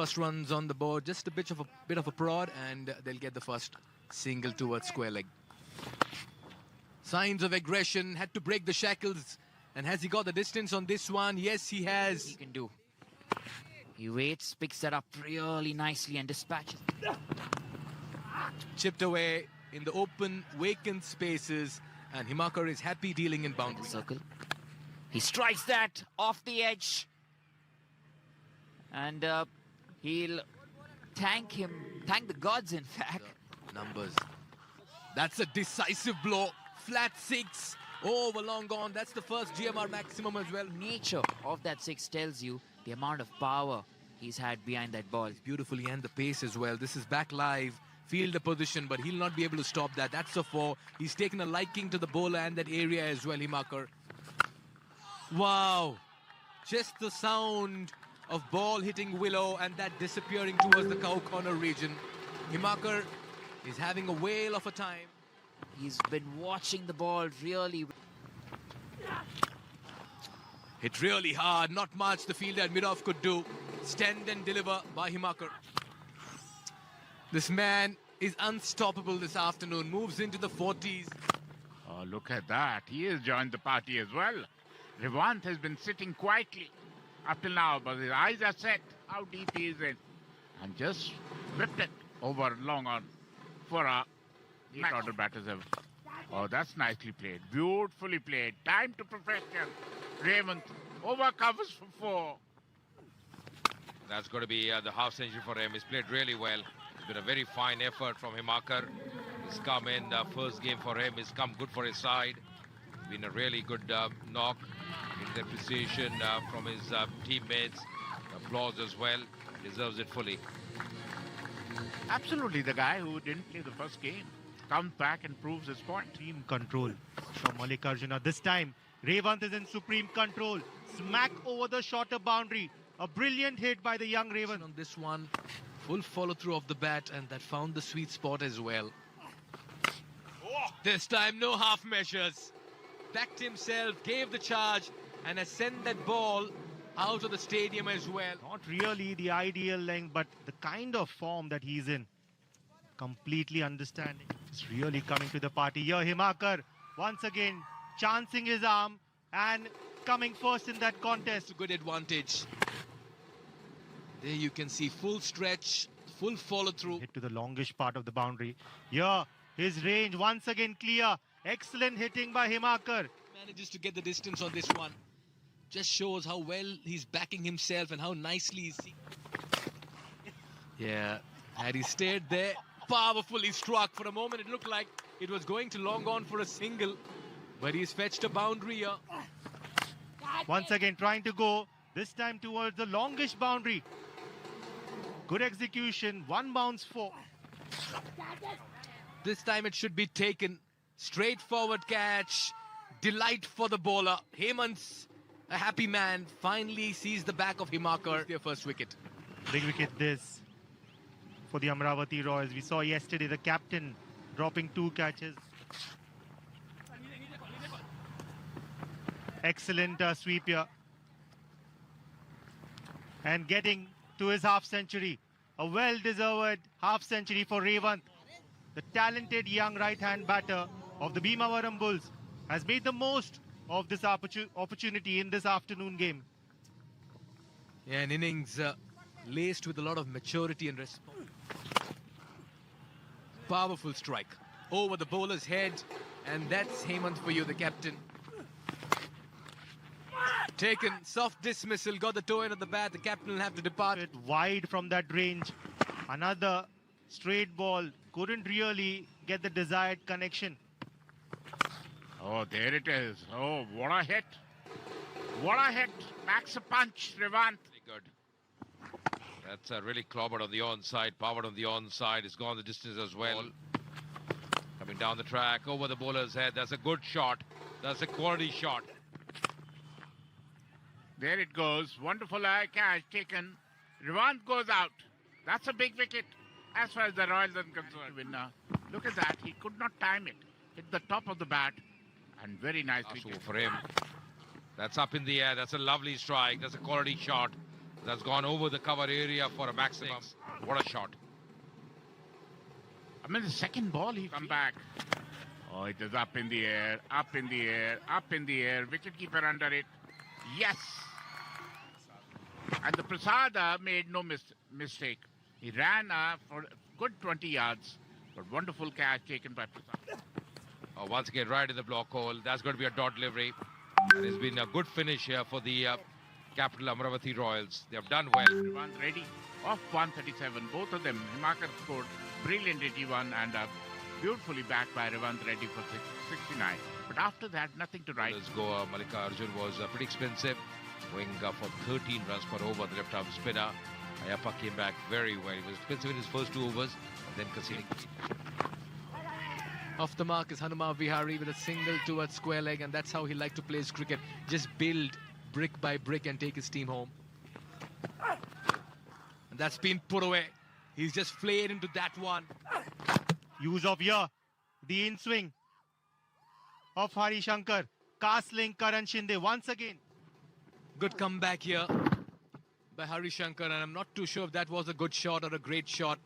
First runs on the board, just a bit of a prod, and they'll get the first single towards square leg. Signs of aggression, had to break the shackles. And has he got the distance on this one? Yes, he has. He can do. He waits, picks that up really nicely and dispatches. Chipped away in the open, vacant spaces, and Himakar is happy dealing in boundary. Circle. He strikes that off the edge. And he'll thank the gods, in fact. Numbers. That's a decisive blow. Flat six. Over long gone. That's the first GMR maximum as well. Nature of that six tells you the amount of power he's had behind that ball. Beautifully, and the pace as well. This is back live. Fielder position, but he'll not be able to stop that. That's a four. He's taken a liking to the bowler and that area as well, Himakar. Wow. Just the sound of ball hitting willow and that disappearing towards the cow corner region. Himakar is having a whale of a time. He's been watching the ball really. Hit really hard. Not much the fielder at mid-off could do. Stand and deliver by Himakar. This man is unstoppable this afternoon. Moves into the 40s. Oh, look at that. He has joined the party as well. Revant has been sitting quietly up till now, but his eyes are set how deep he is in. And just whipped it over long on for a eight-order batters have. Oh, that's nicely played. Beautifully played. Time to perfection. Revant over covers for four. That's going to be the half century for him. He's played really well. It's been a very fine effort from Himakar. He's come in, first game for him. He's come good for his side. Been a really good knock in the appreciation from his teammates. Applause as well. Deserves it fully. Absolutely, the guy who didn't play the first game comes back and proves his point. Supreme control from Mallikarjuna. This time, Revant is in supreme control. Smack over the shorter boundary. A brilliant hit by the young Revant. On this one, full follow through of the bat, and that found the sweet spot as well. This time, no half measures. Backed himself, gave the charge, and has sent that ball out of the stadium as well. Not really the ideal length, but the kind of form that he's in. Completely understanding. It's really coming to the party here. Himakar once again chancing his arm and coming first in that contest. A good advantage. There you can see full stretch, full follow through. Hit to the longish part of the boundary. Here, his range once again clear. Excellent hitting by Himakar. Manages to get the distance on this one. Just shows how well he's backing himself and how nicely he's... Yeah, had he stayed there, powerfully struck. For a moment, it looked like it was going to long on for a single. But he's fetched a boundary here. Once again, trying to go, this time towards the longish boundary. Good execution, one bounce four. This time it should be taken. Straightforward catch. Delight for the bowler. Hemant's a happy man. Finally sees the back of Himakar. Their first wicket. Big wicket this for the Amravati Royals. We saw yesterday the captain dropping 2 catches. Excellent sweep here. And getting to his half century. A well-deserved half century for Revant. The talented young right-hand batter of the Bhimavaram Bulls has made the most of this opportunity in this afternoon game. Yeah, an innings laced with a lot of maturity and response. Powerful strike over the bowler's head, and that's Hemant for you, the captain. Taken, soft dismissal, got the toe end of the bat. The captain will have to depart. Bit wide from that range. Another straight ball. Couldn't really get the desired connection. Oh, there it is. Oh, what a hit. What a hit. Backs a punch, Revant. Very good. That's really clobbered on the onside, powered on the onside. It's gone the distance as well. Coming down the track, over the bowler's head. That's a good shot. That's a quality shot. There it goes. Wonderful eye catch taken. Revant goes out. That's a big wicket as far as the Royals are concerned. Winner. Look at that. He could not time it. Hit the top of the bat and very nicely For him. That's up in the air. That's a lovely strike. That's a quality shot. That's gone over the cover area for a maximum. What a shot. I mean, the second ball he come back. Oh, it is up in the air, up in the air, up in the air. Wicketkeeper under it. Yes. And the Prasada made no mistake. He ran for good 20 yards. But wonderful catch taken by Prasada. Once again, right in the block hole. That's going to be a dot delivery. And it's been a good finish here for the capital Amravati Royals. They have done well. Revant Reddy off 137. Both of them. Himakar scored brilliant 81 and beautifully backed by Revant Reddy for 69. But after that, nothing to write. Let's go. Malika Arjun was pretty expensive, going for 13 runs per over. The left-arm spinner. Ayappa came back very well. He was expensive in his first 2 overs, and then conceding. Off the mark is Hanuma Vihari with a single towards square leg, and that's how he liked to play his cricket. Just build brick by brick and take his team home. And that's been put away. He's just flayed into that one. Use of here. The in-swing of Hari Shankar. Castling Karan Shinde once again. Good comeback here by Hari Shankar, and I'm not too sure if that was a good shot or a great shot.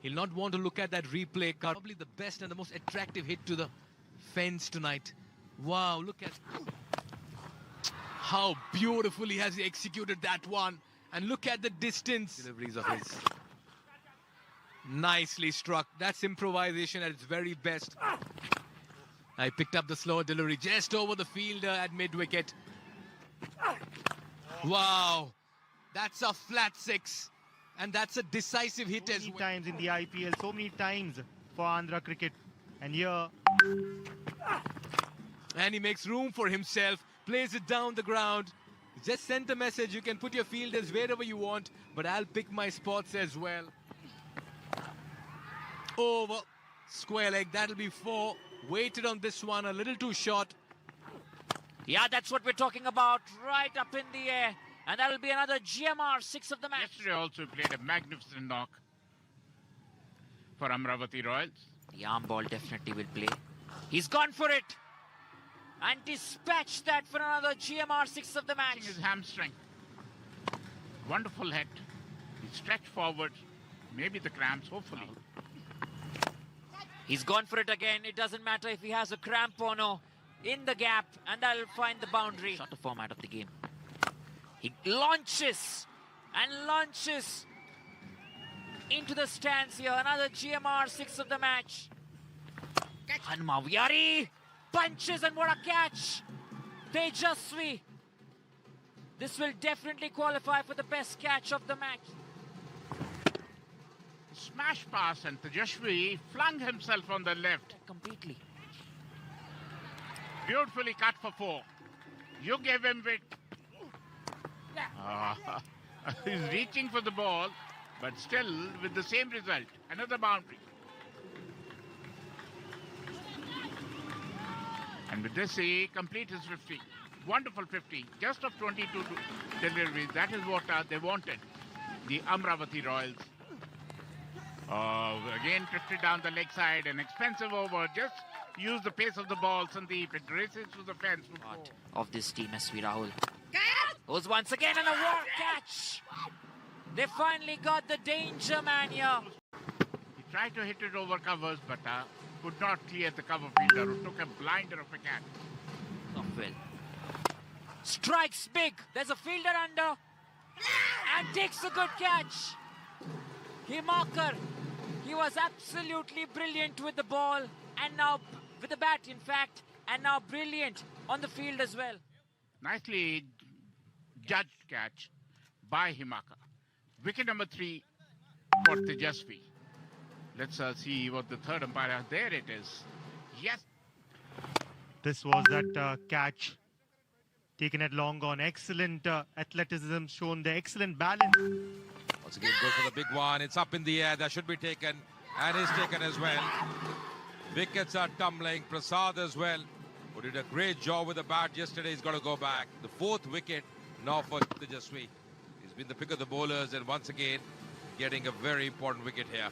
He'll not want to look at that replay. Probably the best and the most attractive hit to the fence tonight. Wow, look at how beautifully has he executed that one. And look at the distance. Deliveries of his. Nicely struck. That's improvisation at its very best. I picked up the slow delivery just over the fielder at mid-wicket. Wow, that's a flat 6. And that's a decisive hit as well. Times in the IPL, so many times for Andhra cricket. And here, and he makes room for himself, plays it down the ground. Just sent a message, you can put your fielders wherever you want, but I'll pick my spots as well. Over, square leg, that'll be 4. Waited on this one, a little too short. Yeah, that's what we're talking about. Right up in the air. And that'll be another GMR 6 of the match. Yesterday also played a magnificent knock for Amravati Royals. The arm ball definitely will play. He's gone for it. And dispatched that for another GMR 6 of the match. His hamstring. Wonderful hit. He stretched forward. Maybe the cramps, hopefully. He's gone for it again. It doesn't matter if he has a cramp or no. In the gap, and that'll find the boundary. Shorter format of the game. He launches and launches into the stands here. Another GMR 6 of the match. Hanuma Vihari punches, and what a catch. Tejasvi. This will definitely qualify for the best catch of the match. Smash pass, and Tejasvi flung himself on the left. Completely. Beautifully cut for 4. You gave him width. He's reaching for the ball, but still with the same result. Another boundary. And with this, he completes his 50. Wonderful 50. Just of 22 deliveries. That is what they wanted. The Amravati Royals. Again drifted down the leg side. An expensive over. Just use the pace of the ball, Sandeep. It races to the fence. Part of this team, SV Rahul. Goes once again, and a war catch. They finally got the danger man here. He tried to hit it over covers, but could not clear the cover fielder, who took a blinder of a catch. Not well. Strikes big. There's a fielder under. And takes a good catch. Himakar. He was absolutely brilliant with the ball. And now, with the bat, in fact. And now brilliant on the field as well. Nicely judged catch by Himakar. Wicket number 3 for Tejasvi. Let's see what the third umpire. There it is. Yes. this was that catch taken at long on. Excellent athleticism shown there. Excellent balance. Once again, go for the big one. It's up in the air. That should be taken. And is taken as well. Wickets are tumbling. Prasad as well, who did a great job with the bat yesterday. He's got to go back. The 4th wicket now for Tejasvi. He's been the pick of the bowlers, and once again getting a very important wicket here.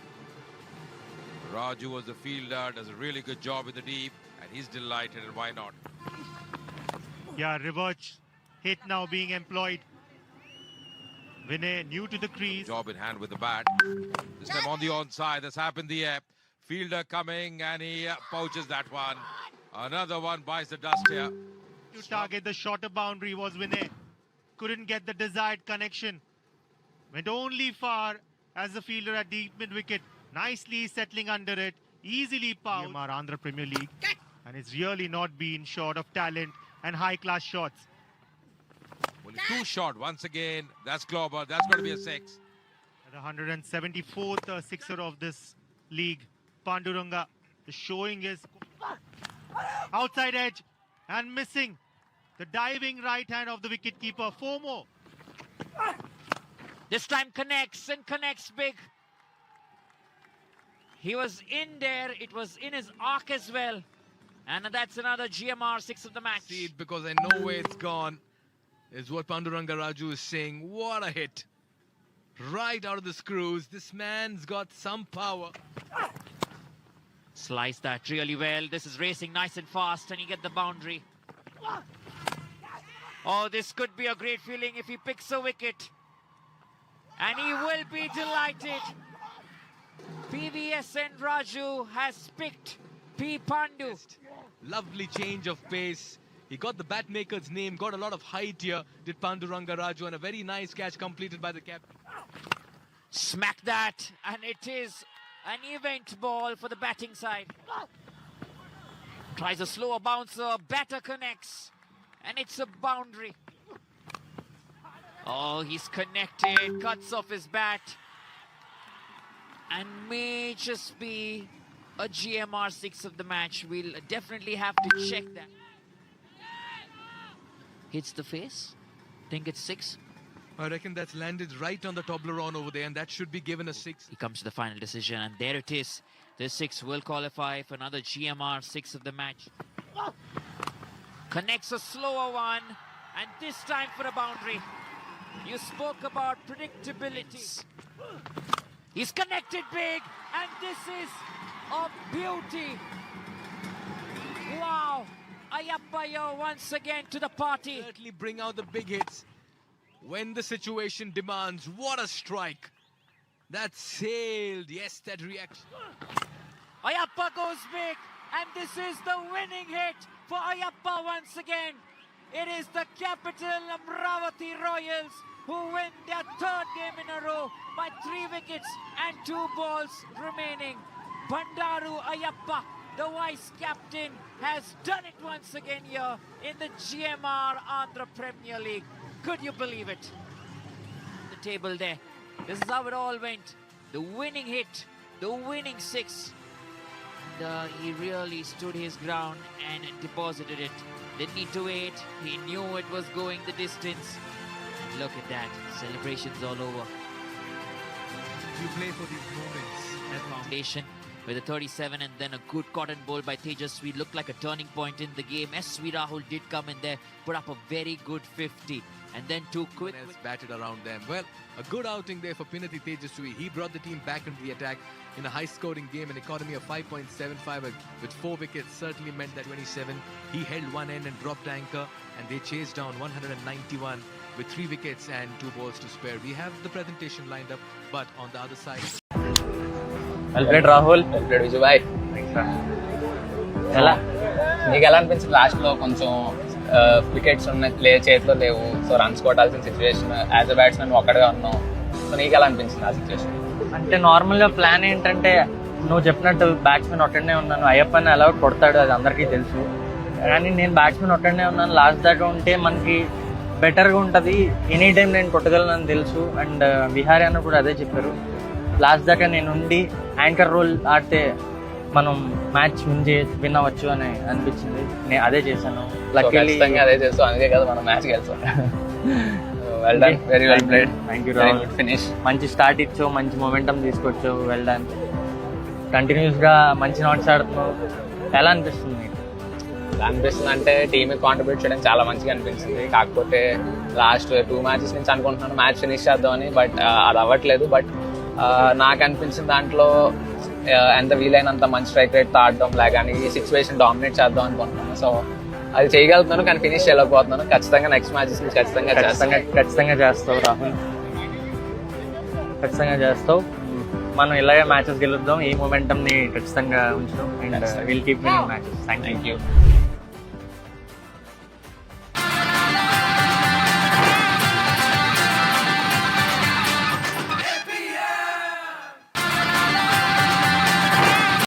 Raju was the fielder, does a really good job in the deep, and he's delighted, and why not? Yeah, reverse hit now being employed. Vinay new to the crease. Job in hand with the bat. This time on the onside. That's happened the fielder coming and he pouches that one. Another one buys the dust here. To target the shorter boundary was Vinay. Couldn't get the desired connection. Went only far as the fielder at deep mid-wicket. Nicely settling under it. Easily powered. Our Andhra Premier League. And it's really not been short of talent and high-class shots. Only too short once again. That's Glauber. That's going to be a 6. The 174th sixer of this league. Panduranga. The showing is outside edge and missing. The diving right hand of the wicketkeeper. 4 more. This time connects and connects big. He was in there. It was in his arc as well. And that's another GMR 6 of the match. See it because I know where it's gone. Is what Panduranga Raju is saying. What a hit. Right out of the screws. This man's got some power. Slice that really well. This is racing nice and fast and you get the boundary. Oh, this could be a great feeling if he picks a wicket. And he will be delighted. PVSN Raju has picked P. Pandu. Lovely change of pace. He got the bat maker's name, got a lot of height here, did Panduranga Raju, and a very nice catch completed by the captain. Smack that, and it is an event ball for the batting side. Tries a slower bouncer, batter connects, and it's a boundary. Oh, he's connected, cuts off his bat, and may just be a GMR 6 of the match. We'll definitely have to check that. Hits the face. Think it's 6. I reckon that's landed right on the Toblerone over there, and that should be given a 6. He comes to the final decision, and there it is. This 6 will qualify for another GMR 6 of the match. Connects a slower one, and this time for a boundary. You spoke about predictability. He's connected big, and this is a beauty. Wow. Ayappa once again to the party. Certainly bring out the big hits when the situation demands. What a strike. That sailed. Yes, that reaction. Ayappa goes big, and this is the winning hit for Ayappa once again. It is the capital Amravati Royals who win their 3rd game in a row by 3 wickets and 2 balls remaining. Bandaru Ayappa, the vice captain, has done it once again here in the GMR Andhra Premier League. Could you believe it? The table there. This is how it all went. The winning hit, the winning 6. He really stood his ground and deposited it. Didn't need to wait. He knew it was going the distance. And look at that. Celebrations all over. You play for these moments. That foundation with a 37 and then a good cotton bowl by Tejaswi looked like a turning point in the game. S.V. Rahul did come in there, put up a very good 50 and then 2 quick. Batted around them. Well, a good outing there for Pinati Tejaswi. He brought the team back into the attack in a high-scoring game. An economy of 5.75 with 4 wickets certainly meant that 27. He held one end and dropped anchor, and they chased down 191 with 3 wickets and 2 balls to spare. We have the presentation lined up, but on the other side. Well played, Rahul. Well played, Vijay bhai. ఎలా నీకు ఎలా అనిపించింది లాస్ట్లో కొంచెం wickets ఉన్నాయి play చేతిలో లేవు so runs కొట్టాల్సిన సిచ్యువేషన్ యాజ్ అ బ్యాట్స్మెన్ ఒక్కడిగా ఉన్నావు సో నీకు ఎలా అనిపించింది ఆ సిచ్యువేషన్? అంటే నార్మల్గా ప్లాన్ ఏంటంటే నువ్వు చెప్పినట్టు బ్యాట్స్మెన్ ఒక్కడనే ఉన్నాను, అయ్యప్పని ఎలా కొడతాడు అది అందరికీ తెలుసు. కానీ నేను బ్యాట్స్మెన్ ఒక్కడనే ఉన్నాను, లాస్ట్ దాకా ఉంటే మనకి బెటర్గా ఉంటుంది, ఎనీ టైం నేను కొట్టగలను తెలుసు. అండ్ విహారీ అన్న కూడా అదే చెప్పారు, లాస్ట్ దాకా నేను ఉండి యాంకర్ రోల్ ఆడితే మనం మ్యాచ్ విన్ అవ్వచ్చు అని అనిపించింది. నేను అదే చేశాను. లక్కీలీ అదే చేస్తాం, అందుకే కదా మనం మ్యాచ్ గెలిచాం. Well done, very well played. Thank you. Very good finish. మంచి స్టార్ట్ ఇచ్చావు, మంచి మొమెంటం తీసుకొచ్చావు. Well done. కంటిన్యూస్గా మంచి నాట్స్ ఆడుతున్నావు. ఎలా అనిపిస్తుంది నీకు? ఎలా అనిపిస్తుంది అంటే టీమ్కి కాంట్రిబ్యూట్ చేయడం చాలా మంచిగా అనిపించింది. కాకపోతే లాస్ట్ 2 మ్యాచెస్ నుంచి అనుకుంటున్నాను మ్యాచ్ ఫినిష్ చేద్దామని, బట్ అది అవ్వట్లేదు. బట్ నాకు అనిపించిన దాంట్లో ఎంత వీలైనంత మంచి స్ట్రైక్ రేట్తో ఆడడం కానీ ఈ సిచ్యువేషన్ డామినేట్ చేద్దాం అనుకుంటున్నాను. సో అది చేయగలుగుతున్నాను, కానీ ఫినిష్ చేయలేకపోతున్నాను. ఖచ్చితంగా నెక్స్ట్ మ్యాచెస్ ఖచ్చితంగా చేస్తావు రాహుల్. ఖచ్చితంగా చేస్తావు. మనం ఇలాగే మ్యాచెస్ గెలుద్దాం, ఈ మొమెంటంని ఖచ్చితంగా ఉంచుదాం and will keep winnowing matches. Thank you.